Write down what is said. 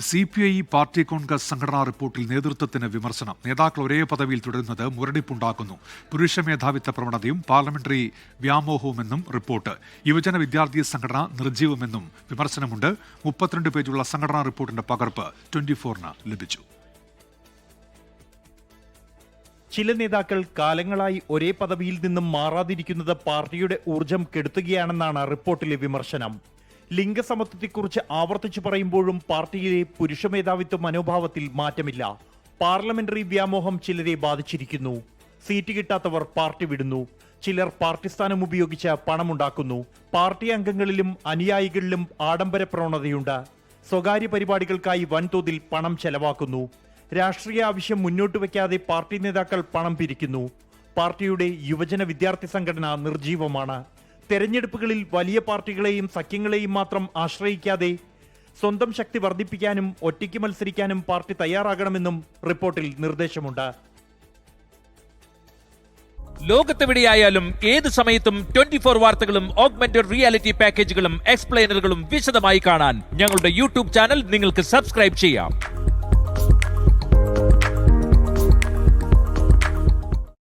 CPI party Congress സംഘടനാ റിപ്പോർട്ടിൽ നേതൃത്വത്തിന് വിമർശനം. നേതാക്കൾ ഒരേ പദവിയിൽ തുടരുന്നത് മുരടിപ്പുണ്ടാക്കുന്നു. പുരുഷ മേധാവിത്വ പ്രവണതയും പാർലമെന്ററി വ്യാമോഹവുമെന്നും റിപ്പോർട്ട്. യുവജന വിദ്യാർത്ഥി സംഘടന നിർജ്ജീവമെന്നും വിമർശനമുണ്ട്. 32 പേജുള്ള സംഘടനാ റിപ്പോർട്ടിന്റെ പകർപ്പ് 24-ന് ലഭിച്ചു. ചില നേതാക്കൾ കാലങ്ങളായി ഒരേ പദവിയിൽ നിന്നും മാറാതിരിക്കുന്നത് പാർട്ടിയുടെ ഊർജം കെടുത്തുകയാണെന്നാണ് റിപ്പോർട്ടിലെ വിമർശനം. ലിംഗസമത്വത്തെക്കുറിച്ച് ആവർത്തിച്ചു പറയുമ്പോഴും പാർട്ടിയിലെ പുരുഷ മേധാവിത്വ മനോഭാവത്തിൽ മാറ്റമില്ല. പാർലമെന്ററി വ്യാമോഹം ചിലരെ ബാധിച്ചിരിക്കുന്നു. സീറ്റ് കിട്ടാത്തവർ പാർട്ടി വിടുന്നു. ചിലർ പാർട്ടി സ്ഥാനം ഉപയോഗിച്ച് പണമുണ്ടാക്കുന്നു. പാർട്ടി അംഗങ്ങളിലും അനുയായികളിലും ആഡംബര പ്രവണതയുണ്ട്. സ്വകാര്യ പരിപാടികൾക്കായി വൻതോതിൽ പണം ചെലവാക്കുന്നു. രാഷ്ട്രീയ ആവശ്യം മുന്നോട്ട് വയ്ക്കാതെ പാർട്ടി നേതാക്കൾ പണം പിരിക്കുന്നു. പാർട്ടിയുടെ യുവജന വിദ്യാർത്ഥി സംഘടന നിർജ്ജീവമാണ്. തെരഞ്ഞെടുപ്പുകളിൽ വലിയ പാർട്ടികളെയും സഖ്യങ്ങളെയും മാത്രം ആശ്രയിക്കാതെ സ്വന്തം ശക്തി വർദ്ധിപ്പിക്കാനും ഒറ്റയ്ക്ക് മത്സരിക്കാനും പാർട്ടി തയ്യാറാകണമെന്നും റിപ്പോർട്ടിൽ നിർദ്ദേശമുണ്ട്. ലോകത്തെവിടെയായാലും ഏത് സമയത്തും 24 വാർത്തകളും ഓഗ്മെന്റഡ് റിയാലിറ്റി പാക്കേജുകളും എക്സ്പ്ലെയിനറുകളും വിശദമായി കാണാൻ ഞങ്ങളുടെ യൂട്യൂബ് ചാനൽ നിങ്ങൾക്ക് സബ്സ്ക്രൈബ് ചെയ്യാം.